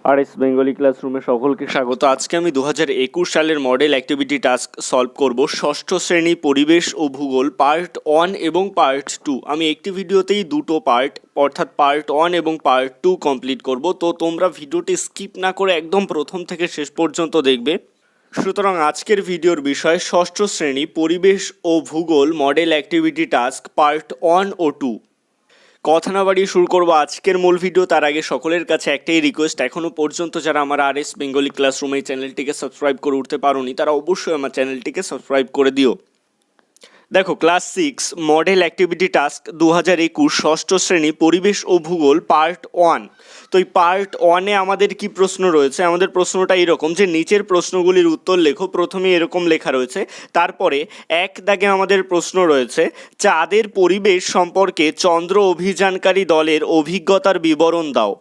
RS Bengali ক্লাসরুমে সকলকে স্বাগত। আজকে আমি 2021 সালের মডেল অ্যাক্টিভিটি টাস্ক সলভ করব। ষষ্ঠ শ্রেণী পরিবেশ ও ভূগোল পার্ট 1 এবং পার্ট 2। আমি একটি ভিডিওতেই দুটো পার্ট অর্থাৎ পার্ট 1 এবং পার্ট 2 কমপ্লিট করব। তো তোমরা ভিডিওটি স্কিপ না করে একদম প্রথম থেকে শেষ পর্যন্ত দেখবে। সুতরাং আজকের ভিডিওর বিষয় ষষ্ঠ শ্রেণী পরিবেশ ও ভূগোল মডেল অ্যাক্টিভিটি টাস্ক পার্ট 1 ও 2। কথা না বাড়িয়ে শুরু করবো আজকের মূল ভিডিও। তার আগে সকলের কাছে একটাই রিকোয়েস্ট, এখনও পর্যন্ত যারা আমার আরএস বেঙ্গলি ক্লাসরুম এই চ্যানেলটিকে সাবস্ক্রাইব করে উঠতে পারোনি তারা অবশ্যই আমার চ্যানেলটিকে সাবস্ক্রাইব করে দিও। দেখো, ক্লাস 6 মডেল অ্যাক্টিভিটি টাস্ক 2021 ষষ্ঠ শ্রেণী পরিবেশ ও ভূগোল পার্ট 1। তো এই পার্ট 1-এ আমাদের কি প্রশ্ন রয়েছে? আমাদের প্রশ্নটা এরকম যে নিচের প্রশ্নগুলির উত্তর লেখো। প্রথমে এরকম লেখা রয়েছে, তারপরে এক দাগে আমাদের প্রশ্ন রয়েছে চাঁদের পরিবেশ সম্পর্কে চন্দ্র অভিযানকারী দলের অভিজ্ঞতার বিবরণ দাও।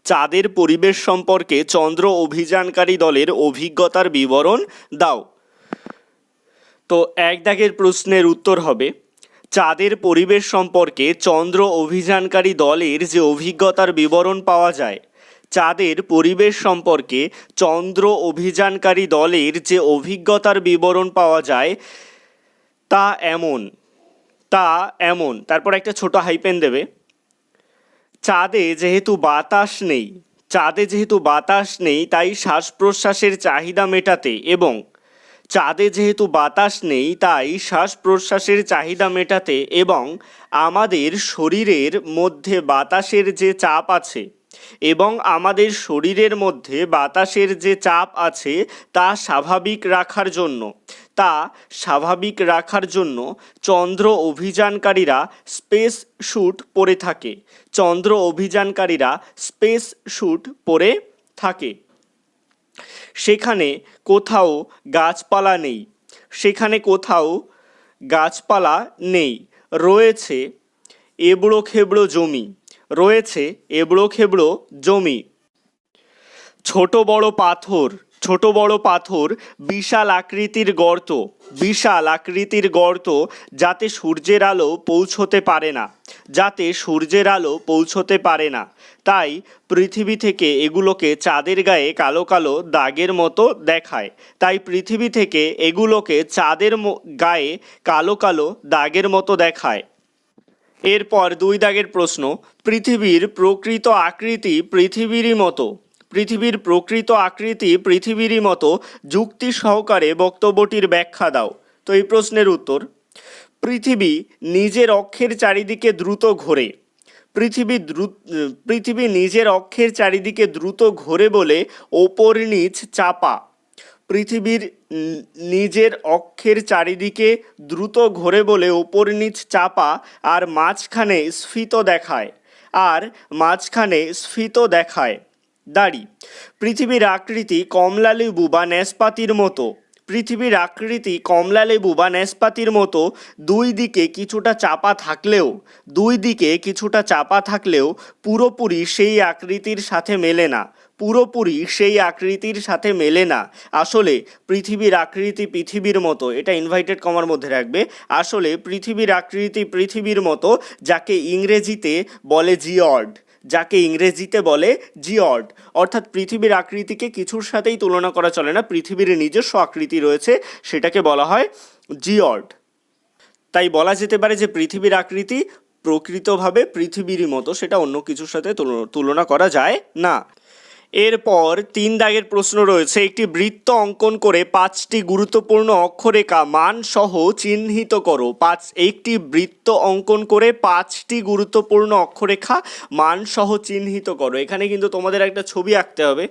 চাঁদের পরিবেশ সম্পর্কে চন্দ্র অভিযানকারী দলের অভিজ্ঞতার বিবরণ দাও। তো এক দাগের প্রশ্নের উত্তর হবে চাঁদের পরিবেশ সম্পর্কে চন্দ্র অভিযানকারী দলের যে অভিজ্ঞতার বিবরণ পাওয়া যায়, চাঁদের পরিবেশ সম্পর্কে চন্দ্র অভিযানকারী দলের যে অভিজ্ঞতার বিবরণ পাওয়া যায় তা এমন তারপর একটা ছোট হাইপেন দেবে। চাঁদে যেহেতু বাতাস নেই তাই শ্বাস প্রশ্বাসের চাহিদা মেটাতে এবং আমাদের শরীরের মধ্যে বাতাসের যে চাপ আছে তা স্বাভাবিক রাখার জন্য চন্দ্র অভিযানকারীরা স্পেস স্যুট পরে থাকে। সেখানে কোথাও গাছপালা নেই, রয়েছে এবড়ো খেবড়ো জমি। ছোট বড় পাথর, বিশাল আকৃতির গর্ত যাতে সূর্যের আলো পৌঁছতে পারে না, তাই পৃথিবী থেকে এগুলোকে চাঁদের গায়ে কালো কালো দাগের মতো দেখায়। এরপর 2 দাগের প্রশ্ন, পৃথিবীর প্রকৃত আকৃতি পৃথিবীরই মতো যুক্তি সহকারে বক্তব্যটির ব্যাখ্যা দাও। তো এই প্রশ্নের উত্তর, পৃথিবী নিজের অক্ষের চারিদিকে দ্রুত ঘোরে বলে ওপর নিচ চাপা। পৃথিবীর নিজের অক্ষের চারিদিকে দ্রুত ঘোরে বলে ওপর নিচ চাপা আর মাঝখানে স্ফীত দেখায় দাড়ি। পৃথিবীর আকৃতি কমলালেবু বা নাশপাতির মতো দুই দিকে কিছুটা চাপা থাকলেও পুরোপুরি সেই আকৃতির সাথে মেলে না। আসলে পৃথিবীর আকৃতি পৃথিবীর মতো, এটা ইনভাইটেড কমার মধ্যে রাখবে। আসলে পৃথিবীর আকৃতি পৃথিবীর মতো, যাকে ইংরেজিতে বলে জিওড। অর্থাৎ পৃথিবীর আকৃতিকে কিছুর সাথেই তুলনা করা চলে না, পৃথিবীর নিজস্ব আকৃতি রয়েছে, সেটাকে বলা হয় জিওড। তাই বলা যেতে পারে যে পৃথিবীর আকৃতি প্রকৃতভাবে পৃথিবীরই মতো, সেটা অন্য কিছুর সাথে তুলনা করা যায় না। এরপর 3 দাগের প্রশ্ন রয়েছে, একটি বৃত্ত অঙ্কন করে 5টি গুরুত্বপূর্ণ অক্ষরেখা মান সহ চিহ্নিত করো। একটি বৃত্ত অঙ্কন করে 5টি গুরুত্বপূর্ণ অক্ষরেখা মান সহ চিহ্নিত করো। এখানে কিন্তু তোমাদের একটা ছবি আঁকতে হবে।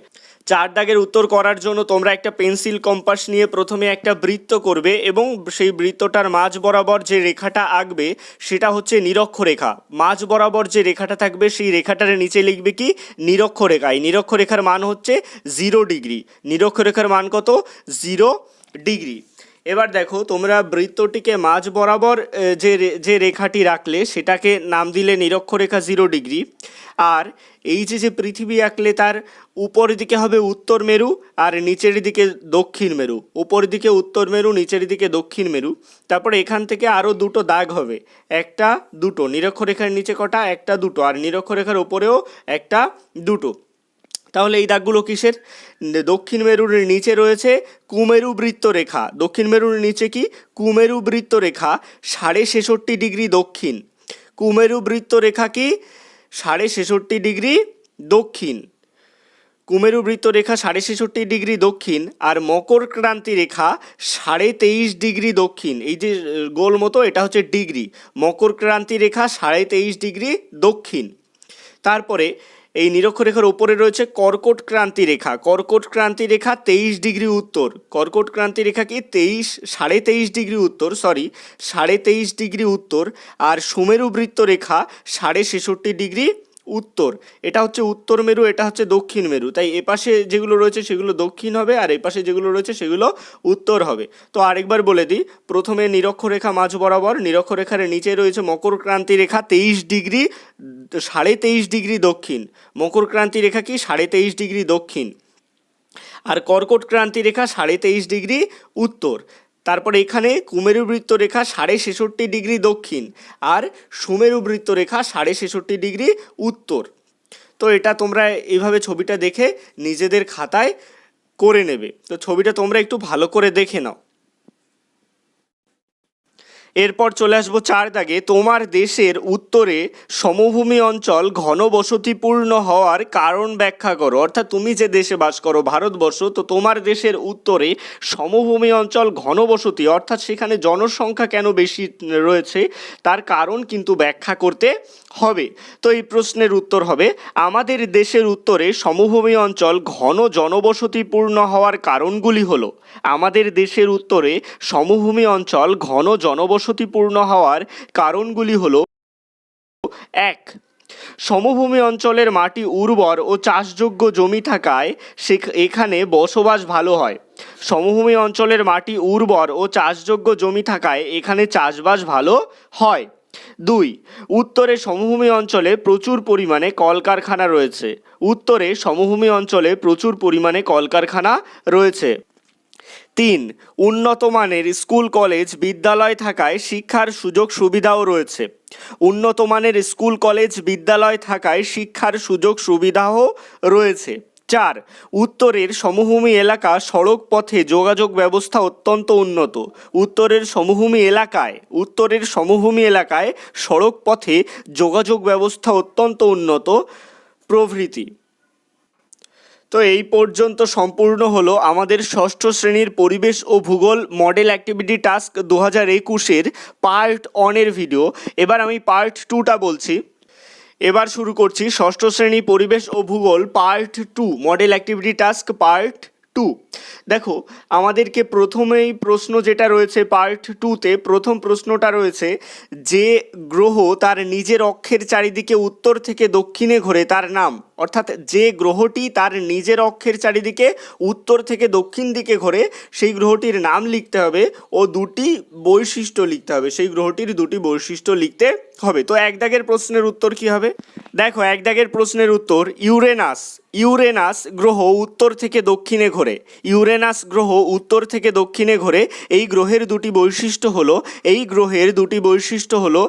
4 দাগের উত্তর করার জন্য তোমরা একটা পেন্সিল কম্পাস নিয়ে প্রথমে একটা বৃত্ত করবে এবং সেই বৃত্তটার মাঝ বরাবর যে রেখাটা আঁকবে সেটা হচ্ছে নিরক্ষরেখা। মাঝ বরাবর যে রেখাটা থাকবে সেই রেখাটার নিচে লিখবে কি? নিরক্ষরেখা। এই নিরক্ষরেখার মান হচ্ছে 0 ডিগ্রি। নিরক্ষরেখার মান কত? 0 ডিগ্রি। এবার দেখো, তোমরা বৃত্তটিকে মাঝ বরাবর যে রেখাটি রাখলে সেটাকে নাম দিলে নিরক্ষরেখা 0 ডিগ্রি। আর এই যে পৃথিবী আঁকলে তার উপর দিকে হবে উত্তর মেরু আর নিচের দিকে দক্ষিণ মেরু। উপর দিকে উত্তর মেরু, নিচের দিকে দক্ষিণ মেরু। তারপরে এখান থেকে আরও দুটো দাগ হবে, একটা দুটো। নিরক্ষরেখার নিচে কটা? একটা দুটো। আর নিরক্ষরেখার উপরেও একটা দুটো। তাহলে এই দাগগুলো কিসের? দক্ষিণ মেরুর নিচে রয়েছে কুমেরু বৃত্ত রেখা। দক্ষিণ মেরুর নিচে কি? কুমেরু বৃত্ত রেখা 66.5 ডিগ্রি দক্ষিণ। কুমেরু বৃত্ত রেখা কি? 66.5 ডিগ্রি দক্ষিণ। কুমেরু বৃত্ত রেখা 66.5 ডিগ্রি দক্ষিণ। আর মকর ক্রান্তি রেখা 23.5 ডিগ্রি দক্ষিণ। এই যে গোল মতো, এটা হচ্ছে ডিগ্রি। মকর ক্রান্তি রেখা 23.5 ডিগ্রি দক্ষিণ। তারপরে এই নিরক্ষরেখার ওপরে রয়েছে কর্কট ক্রান্তি রেখা। কর্কট ক্রান্তি রেখা 23 ডিগ্রি উত্তর। কর্কট ক্রান্তি রেখা কি? 23.5 ডিগ্রি উত্তর, 23.5 ডিগ্রি উত্তর। আর সুমেরু বৃত্ত রেখা 66.5 ডিগ্রি উত্তর। এটা হচ্ছে উত্তর মেরু, এটা হচ্ছে দক্ষিণ মেরু। তাই এপাশে যেগুলো রয়েছে সেগুলো দক্ষিণ হবে, আর এপাশে যেগুলো রয়েছে সেগুলো উত্তর হবে। তো আরেকবার বলে দিই, প্রথমে নিরক্ষরেখা মাঝ বরাবর, নিরক্ষরেখার নিচে রয়েছে মকর ক্রান্তি রেখা 23.5 ডিগ্রি দক্ষিণ। মকর ক্রান্তি রেখা কি? 23.5 ডিগ্রি দক্ষিণ। আর কর্কট ক্রান্তি রেখা 23.5 ডিগ্রি উত্তর। তারপরে এখানে কুমেরু বৃত্ত রেখা 66.5 ডিগ্রি দক্ষিণ, আর সুমেরু বৃত্ত রেখা 66.5 ডিগ্রি উত্তর। তো এটা তোমরা এইভাবে ছবিটা দেখে নিজেদের খাতায় করে নেবে। তো ছবিটা তোমরা একটু ভালো করে দেখে নাও। এরপর চলে আসবো 4 দাগে। তোমার দেশের উত্তরে সমভূমি অঞ্চল ঘনবসতিপূর্ণ হওয়ার কারণ ব্যাখ্যা করো। অর্থাৎ তুমি যে দেশে বাস করো, ভারতবর্ষ, তো তোমার দেশের উত্তরে সমভূমি অঞ্চল ঘনবসতি, অর্থাৎ সেখানে জনসংখ্যা কেন বেশি রয়েছে তার কারণ কিন্তু ব্যাখ্যা করতে হবে। তো এই প্রশ্নের উত্তর হবে, আমাদের দেশের উত্তরে সমভূমি অঞ্চল ঘন জনবসতিপূর্ণ হওয়ার কারণগুলি হলো, আমাদের দেশের উত্তরে সমভূমি অঞ্চল ঘন জনবসতিপূর্ণ হওয়ার কারণগুলি হলো: 1. সমভূমি অঞ্চলের মাটি উর্বর ও চাষযোগ্য জমি থাকায় এখানে বসবাস ভালো হয়। সমভূমি অঞ্চলের মাটি উর্বর ও চাষযোগ্য জমি থাকায় এখানে চাষবাস ভালো হয়। 2. উত্তরে সমভূমি অঞ্চলে প্রচুর পরিমাণে কলকারখানা রয়েছে। উত্তরে সমভূমি অঞ্চলে প্রচুর পরিমাণে কলকারখানা রয়েছে। 3. উন্নত মানের স্কুল কলেজ বিদ্যালয় থাকায় শিক্ষার সুযোগ সুবিধাও রয়েছে। উন্নত মানের স্কুল কলেজ বিদ্যালয় থাকায় শিক্ষার সুযোগ সুবিধাও রয়েছে। 4. উত্তরের সমভূমি এলাকা সড়ক পথে যোগাযোগ ব্যবস্থা অত্যন্ত উন্নত। উত্তরের সমভূমি এলাকায় সড়ক পথে যোগাযোগ ব্যবস্থা অত্যন্ত উন্নত প্রভৃতি। তো এই পর্যন্ত সম্পূর্ণ হলো আমাদের ষষ্ঠ শ্রেণীর পরিবেশ ও ভূগোল মডেল অ্যাক্টিভিটি টাস্ক 2021-এর পার্ট 1-এর ভিডিও। এবার আমি পার্ট 2টা বলছি। এবার শুরু করছি ষষ্ঠ শ্রেণী পরিবেশ ও ভূগোল part 2 model activity task part 2। দেখো, আমাদেরকে প্রথমেই প্রশ্ন যেটা রয়েছে পার্ট 2-তে, প্রথম প্রশ্নটা রয়েছে, যে গ্রহ তার নিজের অক্ষের চারিদিকে উত্তর থেকে দক্ষিণে ঘোরে তার নাম। অর্থাৎ যে গ্রহটি তার নিজের অক্ষের চারিদিকে উত্তর থেকে দক্ষিণ দিকে ঘোরে সেই গ্রহটির নাম লিখতে হবে ও দুটি বৈশিষ্ট্য লিখতে হবে। সেই গ্রহটির দুটি বৈশিষ্ট্য লিখতে হবে। তো 1 দাগের প্রশ্নের উত্তর কি হবে? দেখো, 1 দাগের প্রশ্নের উত্তর ইউরেনাস গ্রহ উত্তর থেকে দক্ষিণে ঘোরে। ইউরেনাস গ্রহ উত্তর থেকে দক্ষিণে ঘোরে। এই গ্রহের দুটি বৈশিষ্ট্য হলো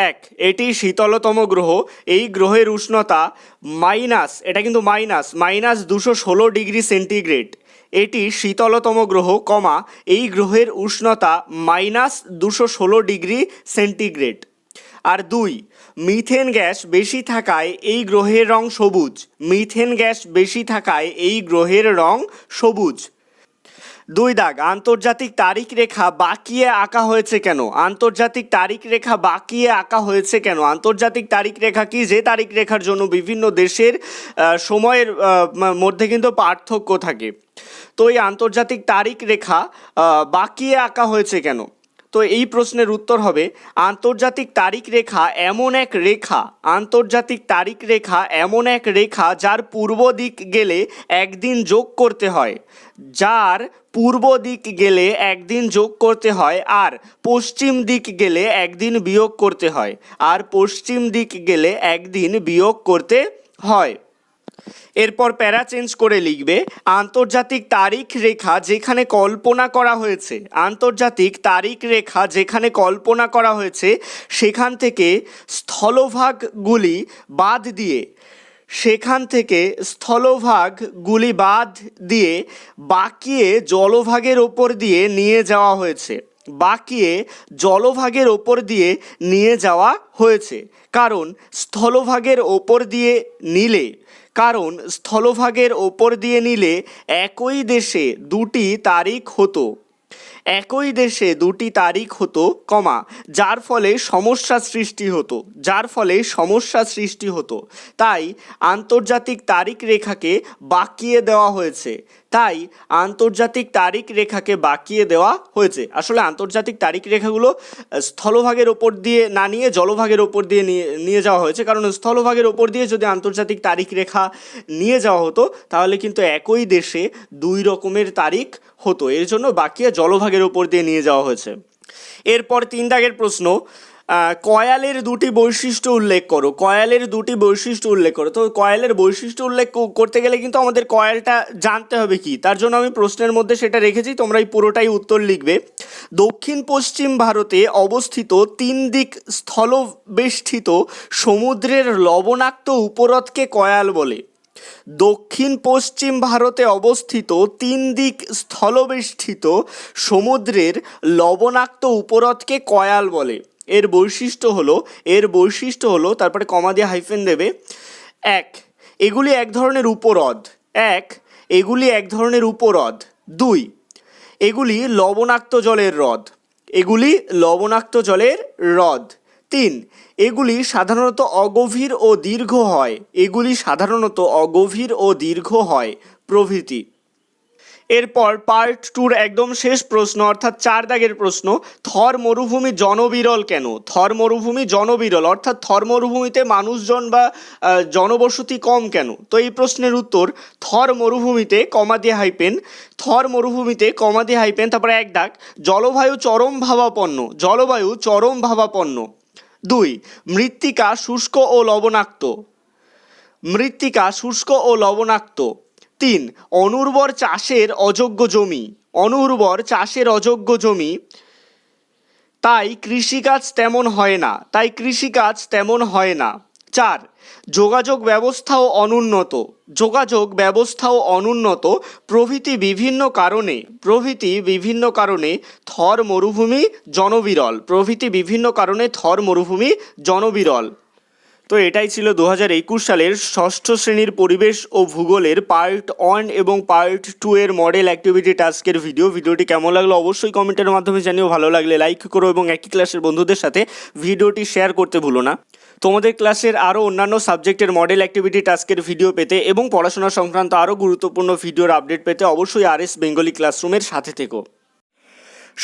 1. এটি শীতলতম গ্রহ। এই গ্রহের উষ্ণতা এটা কিন্তু -216 ডিগ্রি সেন্টিগ্রেড। এটি শীতলতম গ্রহ, এই গ্রহের উষ্ণতা -216 ডিগ্রি সেন্টিগ্রেড। আর 2. মিথেন গ্যাস বেশি থাকায় এই গ্রহের রং সবুজ। 2 দাগ, আন্তর্জাতিক তারিখ রেখা বাঁকিয়ে আঁকা হয়েছে কেন? আন্তর্জাতিক তারিখ রেখা কি? যে তারিখ রেখার জন্য বিভিন্ন দেশের সময়ের মধ্যে কিন্তু পার্থক্য থাকে। তো এই আন্তর্জাতিক তারিখ রেখা বাঁকিয়ে আঁকা হয়েছে কেন? তো এই প্রশ্নের উত্তর হবে, আন্তর্জাতিক তারিখ রেখা এমন এক রেখা যার পূর্ব দিক গেলে একদিন যোগ করতে হয়, আর পশ্চিম দিক গেলে একদিন বিয়োগ করতে হয়। এরপর প্যারা চেঞ্জ করে লিখবে, আন্তর্জাতিক তারিখ রেখা যেখানে কল্পনা করা হয়েছে সেখান থেকে স্থলভাগগুলি বাদ দিয়ে সেখান থেকে স্থলভাগগুলি বাদ দিয়ে বাঁকিয়ে জলভাগের ওপর দিয়ে নিয়ে যাওয়া হয়েছে। বাঁকিয়ে জলভাগের ওপর দিয়ে নিয়ে যাওয়া হয়েছে কারণ স্থলভাগের ওপর দিয়ে নিলে একই দেশে দুটি তারিখ হতো কমা যার ফলে সমস্যা সৃষ্টি হতো তাই আন্তর্জাতিক তারিখ রেখাকে বাঁকিয়ে দেওয়া হয়েছে আসলে আন্তর্জাতিক তারিখ রেখাগুলো স্থলভাগের ওপর দিয়ে না নিয়ে জলভাগের ওপর দিয়ে নিয়ে যাওয়া হয়েছে, কারণ স্থলভাগের ওপর দিয়ে যদি আন্তর্জাতিক তারিখ রেখা নিয়ে যাওয়া হতো তাহলে কিন্তু একই দেশে দুই রকমের তারিখ হতো, এর জন্য বাঁকিয়ে জলভাগের ওপর দিয়ে নিয়ে যাওয়া হয়েছে। এরপর 3 দাগের প্রশ্ন, কয়ালের দুটি বৈশিষ্ট্য উল্লেখ করো। তো কয়ালের বৈশিষ্ট্য উল্লেখ করতে গেলে কিন্তু আমাদের কয়ালটা জানতে হবে কি, তার জন্য আমি প্রশ্নের মধ্যে সেটা রেখেছি, তোমরা এই পুরোটাই উত্তর লিখবে। দক্ষিণ পশ্চিম ভারতে অবস্থিত 3 দিক স্থলবেষ্টিত সমুদ্রের লবণাক্ত উপহ্রদকে কয়াল বলে। দক্ষিণ পশ্চিম ভারতে অবস্থিত 3 দিক স্থলবেষ্টিত সমুদ্রের লবণাক্ত উপহ্রদকে কয়াল বলে। এর বৈশিষ্ট্য হলো তারপরে কমা দিয়ে হাইফেন দেবে। এগুলি এক ধরনের উপহ্রদ। 2, এগুলি লবণাক্ত জলের হ্রদ। 3, এগুলি সাধারণত অগভীর ও দীর্ঘ হয় প্রভৃতি। এরপর পার্ট 2 একদম শেষ প্রশ্ন অর্থাৎ 4 দাগের প্রশ্ন, থর মরুভূমি জনবিরল কেন? অর্থাৎ থর মরুভূমিতে মানুষজন বা জনবসতি কম কেন? তো এই প্রশ্নের উত্তর, থর মরুভূমিতে কমা দিয়ে হাইপেন তারপরে 1 দাগ, জলবায়ু চরম ভাবাপন্ন। 2, মৃত্তিকা শুষ্ক ও লবণাক্ত। 3, অনুর্বর চাষের অযোগ্য জমি, তাই কৃষিকাজ তেমন হয় না। 4, যোগাযোগ ব্যবস্থাও অনুন্নত প্রভৃতি বিভিন্ন কারণে থর মরুভূমি জনবিরল। তো এটাই ছিল 2021 সালের ষষ্ঠ শ্রেণীর পরিবেশ ও ভূগোলের পার্ট 1 এবং পার্ট 2 এর মডেল অ্যাক্টিভিটি টাস্কের ভিডিওটি কেমন লাগলো অবশ্যই কমেন্টের মাধ্যমে জানিও। ভালো লাগলে লাইক করো এবং একই ক্লাসের বন্ধুদের সাথে ভিডিওটি শেয়ার করতে ভুলো না। তোমাদের ক্লাসের আরও অন্যান্য সাবজেক্টের মডেল অ্যাক্টিভিটি টাস্কের ভিডিও পেতে এবং পড়াশোনা সংক্রান্ত আরও গুরুত্বপূর্ণ ভিডিওর আপডেট পেতে অবশ্যই RS বেঙ্গলি ক্লাসরুমের সাথে থেকো।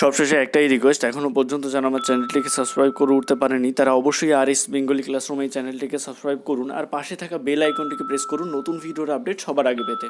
সবশেষে একটাই রিকোয়েস্ট, এখনও পর্যন্ত যারা আমার চ্যানেলটিকে সাবস্ক্রাইব করে উঠতে পারেনি তারা অবশ্যই RS বেঙ্গলি ক্লাসরুম এই চ্যানেলটিকে সাবস্ক্রাইব করুন আর পাশে থাকা বেল আইকনটিকে প্রেস করুন নতুন ভিডিওর আপডেট সবার আগে পেতে।